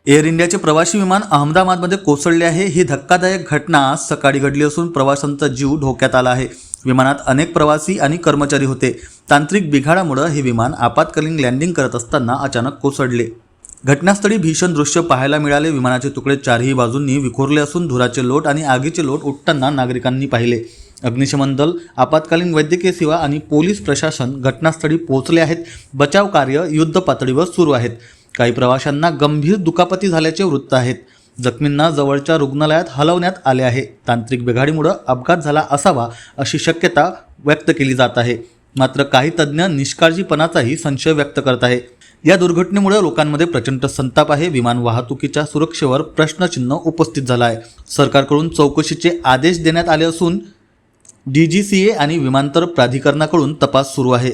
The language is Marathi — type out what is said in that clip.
एअर इंडियाचे प्रवासी विमान अहमदाबादमध्ये कोसळले आहे। ही धक्कादायक घटना आज सकाळी घडली असून प्रवाशांचा जीव धोक्यात आला आहे। विमानात अनेक प्रवासी आणि कर्मचारी होते। तांत्रिक बिघाडामुळे हे विमान आपत्कालीन लँडिंग करत असताना अचानक कोसळले। घटनास्थळी भीषण दृश्य पाहायला मिळाले। विमानाचे तुकडे चारही बाजूंनी विखुरले असून धुराचे लोट आणि आगीचे लोट उठताना नागरिकांनी पाहिले। अग्निशमन दल, आपत्कालीन वैद्यकीय सेवा आणि पोलीस प्रशासन घटनास्थळी पोहोचले आहेत। बचाव कार्य युद्ध पातळीवर सुरू आहेत। काही प्रवाशांना गंभीर दुखापती झाल्याचे वृत्त आहेत। जखमींना जवळच्या रुग्णालयात हलवण्यात आले आहे। तांत्रिक बिघाडीमुळे अपघात झाला असावा अशी शक्यता व्यक्त केली जात आहे। मात्र काही तज्ञ निष्काळजीपणाचाही संशय व्यक्त करत आहे। या दुर्घटनेमुळे लोकांमध्ये प्रचंड संताप आहे। विमान वाहतुकीच्या सुरक्षेवर प्रश्नचिन्ह उपस्थित झाला आहे। सरकारकडून चौकशीचे आदेश देण्यात आले असून DGCA आणि विमानतळ प्राधिकरणाकडून तपास सुरू आहे।